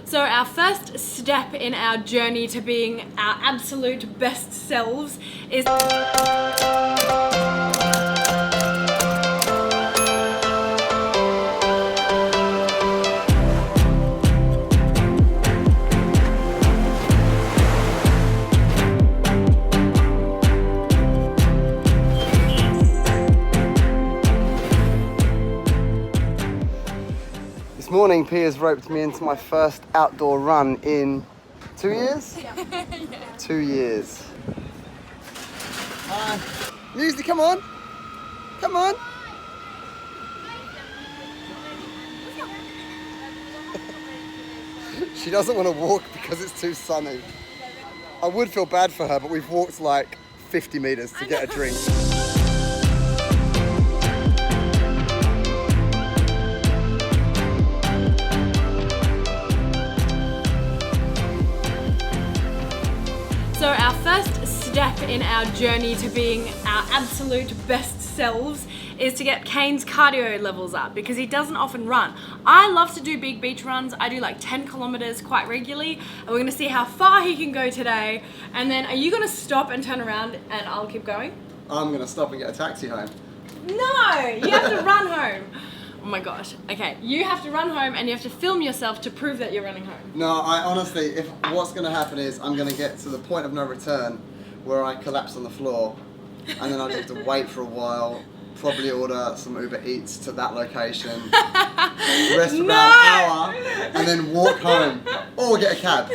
So our first step in our journey to being our absolute best selves is... This morning, Pia's roped me into my first outdoor run in 2 years? Yeah. 2 years. Muesli, come on! Come on! She doesn't want to walk because it's too sunny. I would feel bad for her, but we've walked like 50 meters to get a drink. So our first step in our journey to being our absolute best selves is to get Kane's cardio levels up because he doesn't often run. I love to do big beach runs. I do like 10 kilometers quite regularly, and we're gonna see how far he can go today. And then are you gonna stop and turn around and I'll keep going? I'm gonna stop and get a taxi home. No, you have to run home. Oh my gosh. Okay, you have to run home and you have to film yourself to prove that you're running home. No, I honestly, what's going to happen is I'm going to get to the point of no return where I collapse on the floor, and then I'll just have to wait for a while, probably order some Uber Eats to that location, rest for about an hour, and then walk home, or get a cab.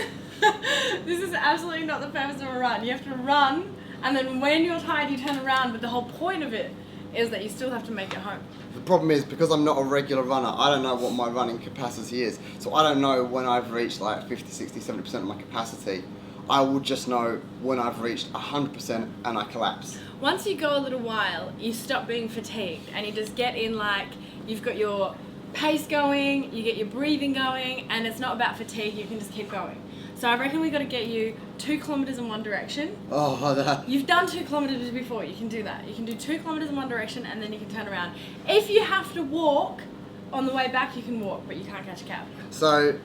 This is absolutely not the purpose of a run. You have to run, and then when you're tired you turn around, but the whole point of it is that you still have to make it home. The problem is, because I'm not a regular runner, I don't know what my running capacity is. So I don't know when I've reached like 50, 60, 70% of my capacity. I will just know when I've reached 100% and I collapse. Once you go a little while, you stop being fatigued and you just get in like, you've got your pace going, you get your breathing going, and it's not about fatigue, you can just keep going. So I reckon we got to get you 2 kilometers in one direction. Oh, that. You've done 2 kilometers before, you can do that. You can do 2 kilometers in one direction and then you can turn around. If you have to walk, on the way back you can walk, but you can't catch a cab. So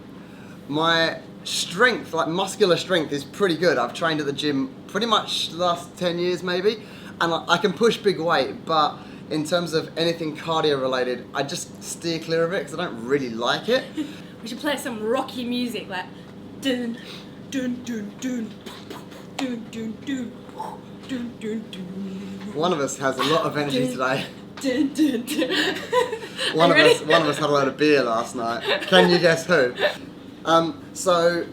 my strength, like muscular strength, is pretty good. I've trained at the gym pretty much the last 10 years maybe, and I can push big weight, but in terms of anything cardio related, I just steer clear of it because I don't really like it. We should play some rocky music like dun dun dun dun dun dun dun dun dun dun. One of us has a lot of energy today. Dun, dun, dun. One of us had a load of beer last night. Can you guess who? So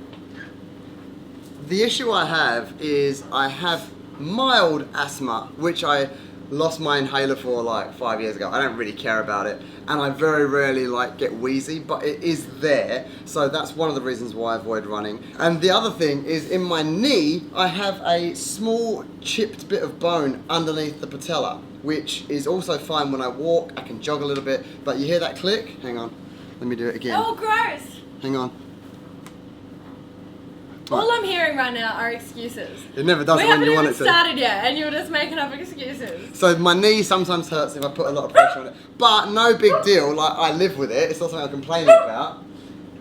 the issue I have is I have mild asthma, which I lost my inhaler for like 5 years ago. I don't really care about it, and I very rarely like get wheezy, but it is there, so that's one of the reasons why I avoid running. And the other thing is, in my knee I have a small chipped bit of bone underneath the patella, which is also fine when I walk. I can jog a little bit, but you hear that click? Hang on, let me do it again. Oh, gross! Hang on. All I'm hearing right now are excuses. It never does it when you want it to. We haven't even started yet, and you're just making up excuses. So my knee sometimes hurts if I put a lot of pressure on it, but no big deal. Like, I live with it. It's not something I'm complaining about.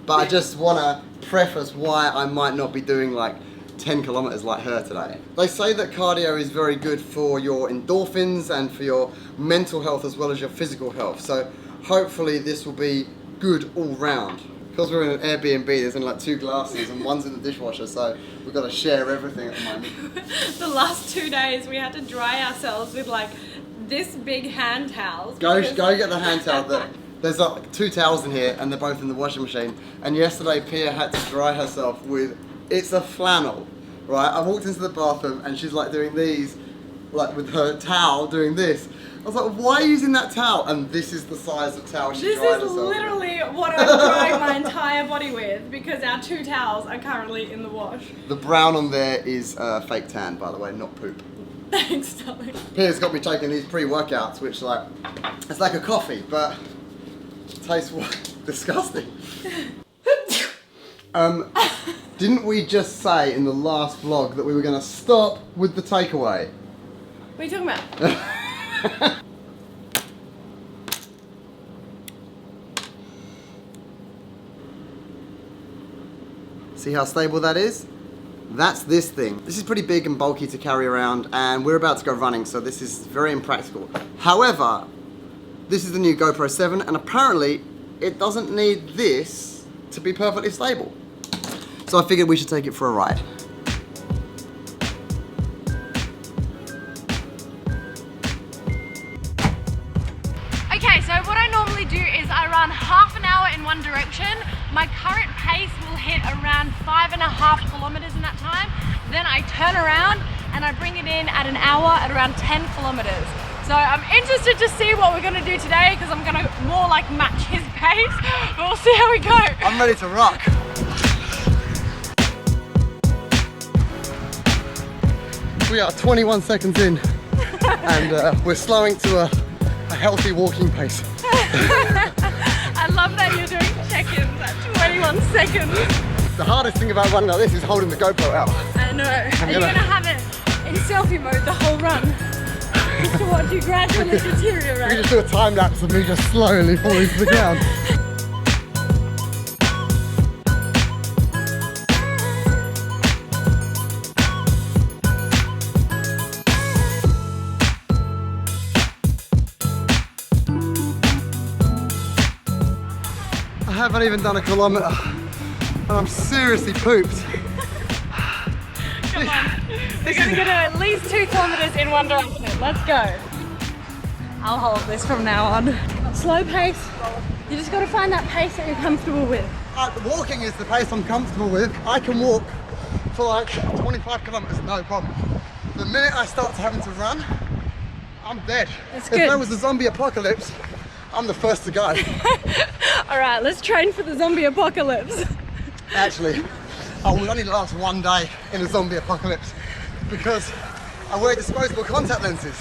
But I just want to preface why I might not be doing like 10 kilometers like her today. They say that cardio is very good for your endorphins and for your mental health as well as your physical health. So hopefully this will be good all round. Because we're in an Airbnb, there's only like 2 glasses and one's in the dishwasher, so we've got to share everything at the moment. The last 2 days we had to dry ourselves with like this big hand towels. Go get the hand towel. There's like 2 towels in here and they're both in the washing machine. And yesterday Pia had to dry herself with, it's a flannel, right? I walked into the bathroom and she's like doing these, like with her towel doing this. I was like, why are you using that towel? And this is the size of towel she dried herself with. This is literally what I'm drying my entire body with, because our 2 towels are currently in the wash. The brown on there is fake tan, by the way, not poop. Thanks, darling. Pia's got me taking these pre-workouts, which like, it's like a coffee, but it tastes disgusting. Didn't we just say in the last vlog that we were going to stop with the takeaway? What are you talking about? See how stable that is? That's this thing. This is pretty big and bulky to carry around, and we're about to go running, so this is very impractical. However, this is the new GoPro 7, and apparently it doesn't need this to be perfectly stable. So I figured we should take it for a ride. Okay, so what I normally do is I run half an hour in one direction. My current pace will hit around 5.5 kilometers in that time. Then I turn around and I bring it in at an hour at around 10 kilometers. So I'm interested to see what we're gonna do today because I'm gonna more like match his pace, but we'll see how we go. I'm ready to rock. We are 21 seconds in and we're slowing to a healthy walking pace. I love that you're doing check-ins at 21 seconds. The hardest thing about running like this is holding the GoPro out. I know. Are you gonna have it in selfie mode the whole run? Just to watch you gradually We deteriorate. just do a time lapse of me just slowly falling to the ground. I haven't even done a kilometre and I'm seriously pooped. Come on. We're gonna go to at least 2 kilometers in one direction. Let's go. I'll hold this from now on. Slow pace. You just gotta find that pace that you're comfortable with. Walking is the pace I'm comfortable with. I can walk for like 25 kilometres, no problem. The minute I start having to run, I'm dead. That's If good. there was a zombie apocalypse, I'm the first to go. All right, let's train for the zombie apocalypse. Actually, I will only last one day in a zombie apocalypse because I wear disposable contact lenses.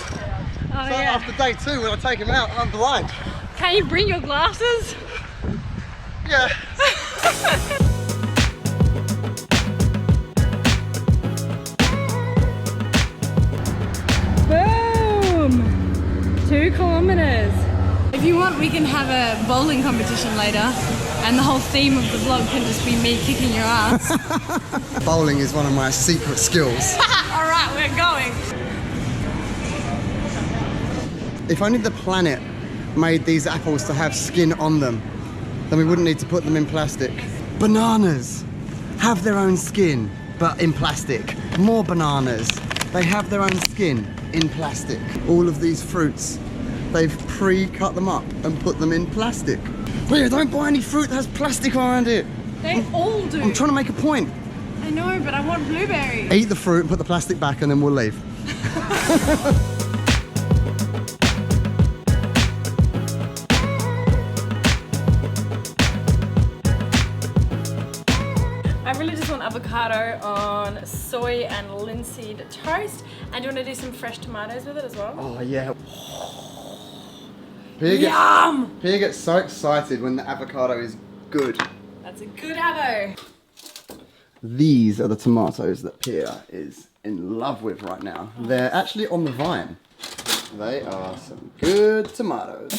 Oh So yeah. after day 2, when I take them out, I'm blind. Can you bring your glasses? Yeah. Boom! 2 kilometers. If you want, we can have a bowling competition later, and the whole theme of the vlog can just be me kicking your ass. Bowling is one of my secret skills. All right, we're going. If only the planet made these apples to have skin on them, then we wouldn't need to put them in plastic. Bananas have their own skin, but in plastic. More bananas, they have their own skin in plastic. All of these fruits, they've pre-cut them up and put them in plastic. Leah, don't buy any fruit that has plastic around it. They all do. I'm trying to make a point. I know, but I want blueberries. Eat the fruit and put the plastic back and then we'll leave. I really just want avocado on soy and linseed toast. And do you want to do some fresh tomatoes with it as well? Oh yeah. Yum! Pia gets so excited when the avocado is good. That's a good avo. These are the tomatoes that Pia is in love with right now. They're actually on the vine. They are some good tomatoes.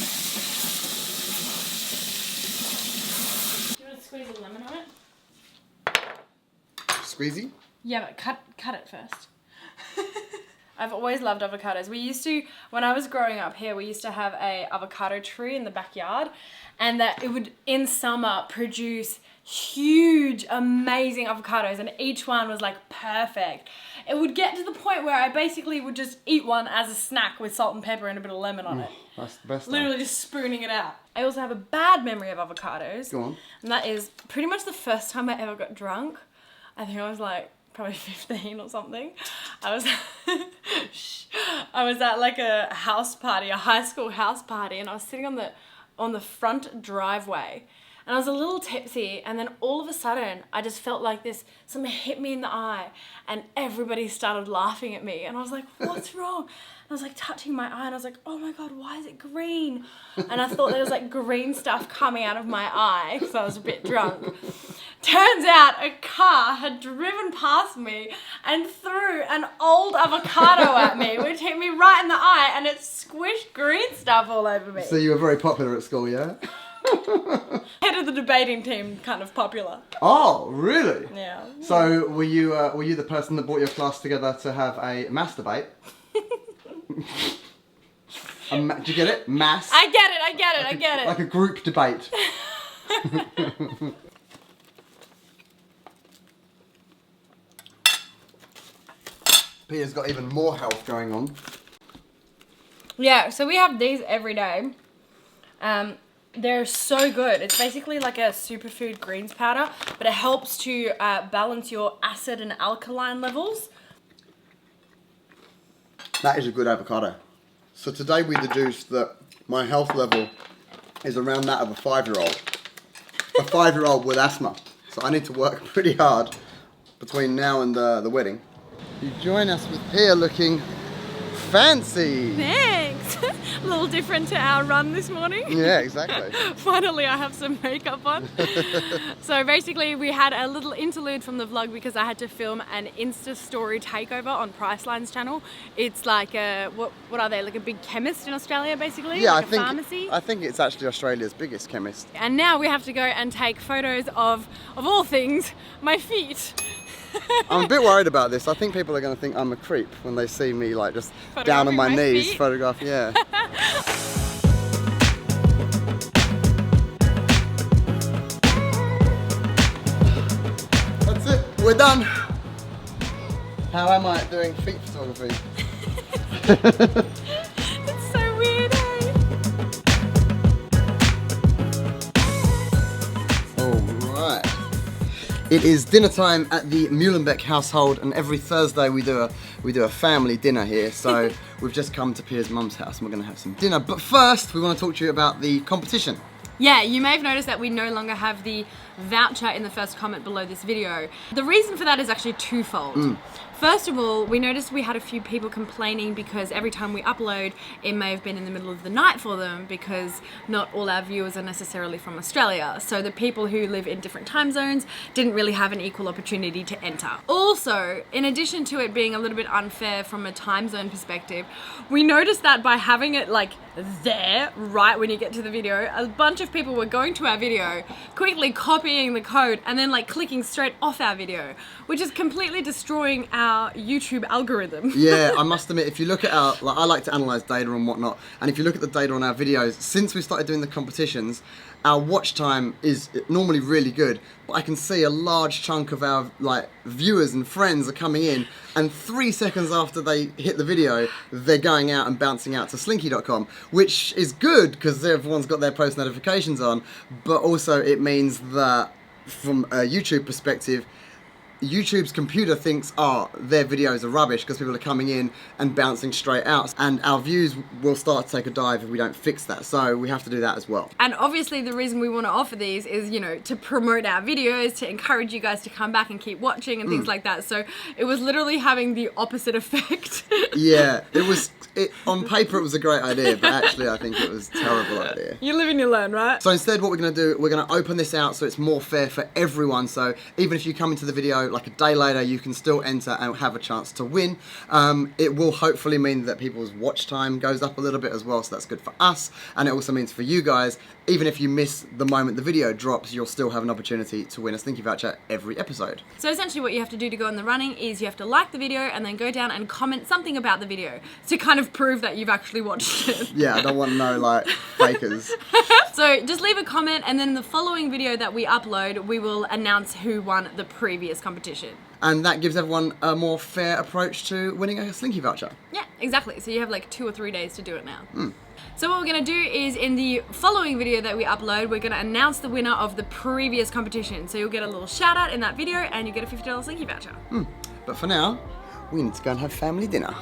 Do you want to squeeze a lemon on it? Squeezy? Yeah, but cut it first. I've always loved avocados. We used to, when I was growing up here, we used to have a avocado tree in the backyard, and that it would, in summer, produce huge, amazing avocados, and each one was like perfect. It would get to the point where I basically would just eat one as a snack with salt and pepper and a bit of lemon on it. That's the best. Literally just spooning it out. I also have a bad memory of avocados. Go on. And that is pretty much the first time I ever got drunk. I think I was like probably 15 or something. I was I was at like a house party, a high school house party, and I was sitting on the front driveway, and I was a little tipsy, and then all of a sudden I just felt like something hit me in the eye, and everybody started laughing at me, and I was like, what's wrong? And I was like touching my eye, and I was like, oh my god, why is it green? And I thought there was like green stuff coming out of my eye because I was a bit drunk. Turns out a car had driven past me and threw an old avocado at me, which hit me right in the eye, and it squished green stuff all over me. So you were very popular at school, yeah? Head of the debating team, kind of popular. Oh, really? Yeah. So were you the person that brought your class together to have a mass debate? Do you get it? Mass. I get it. Like a group debate. Peter's got even more health going on. Yeah, so we have these every day. They're so good. It's basically like a superfood greens powder, but it helps to balance your acid and alkaline levels. That is a good avocado. So today we deduced that my health level is around that of a 5-year-old. A 5-year-old with asthma. So I need to work pretty hard between now and the wedding. You join us with Pia looking fancy. Thanks. A little different to our run this morning. Yeah, exactly. Finally, I have some makeup on. So basically, we had a little interlude from the vlog because I had to film an Insta story takeover on Priceline's channel. It's like a, what are they? Like a big chemist in Australia, basically? Yeah, like a pharmacy. I think it's actually Australia's biggest chemist. And now we have to go and take photos of all things, my feet. I'm a bit worried about this. I think people are going to think I'm a creep when they see me like just down on my knees, photograph. Yeah. That's it. We're done. How am I at doing feet photography? It's so weird, eh? Alright. It is dinner time at the Muehlenbeck household, and every Thursday we do a family dinner here. So we've just come to Pia's mum's house and we're going to have some dinner. But first, we want to talk to you about the competition. Yeah, you may have noticed that we no longer have the voucher in the first comment below this video. The reason for that is actually twofold. First of all, we noticed we had a few people complaining because every time we upload, it may have been in the middle of the night for them because not all our viewers are necessarily from Australia. So the people who live in different time zones didn't really have an equal opportunity to enter. Also, in addition to it being a little bit unfair from a time zone perspective, we noticed that by having it like there, right when you get to the video, a bunch of people were going to our video, quickly copying the code and then like clicking straight off our video, which is completely destroying our YouTube algorithm. Yeah, I must admit, if you look at our, like, I like to analyze data and whatnot, and if you look at the data on our videos, since we started doing the competitions, our watch time is normally really good, but I can see a large chunk of our like viewers and friends are coming in, and 3 seconds after they hit the video, they're going out and bouncing out to slinky.com, which is good because everyone's got their post notifications on, but also it means that from a YouTube perspective, YouTube's computer thinks, oh, their videos are rubbish because people are coming in and bouncing straight out, and our views will start to take a dive if we don't fix that. So we have to do that as well. And obviously the reason we want to offer these is, you know, to promote our videos, to encourage you guys to come back and keep watching and things like that. So it was literally having the opposite effect. Yeah, on paper it was a great idea, but actually I think it was a terrible idea. You live and you learn, right? So instead what we're going to do, we're going to open this out so it's more fair for everyone. So even if you come into the video like a day later, you can still enter and have a chance to win. It will hopefully mean that people's watch time goes up a little bit as well, so that's good for us. And it also means for you guys, even if you miss the moment the video drops, you'll still have an opportunity to win a SLINKII voucher every episode. So essentially what you have to do to go in the running is you have to like the video and then go down and comment something about the video to kind of prove that you've actually watched it. Yeah, I don't want no like fakers. So just leave a comment, and then in the following video that we upload, we will announce who won the previous competition. And that gives everyone a more fair approach to winning a SLINKII voucher. Yeah, exactly. So you have like 2 or 3 days to do it now. So what we're going to do is in the following video that we upload, we're going to announce the winner of the previous competition. So you'll get a little shout out in that video and you get a $50 SLINKII voucher. But for now, we need to go and have family dinner.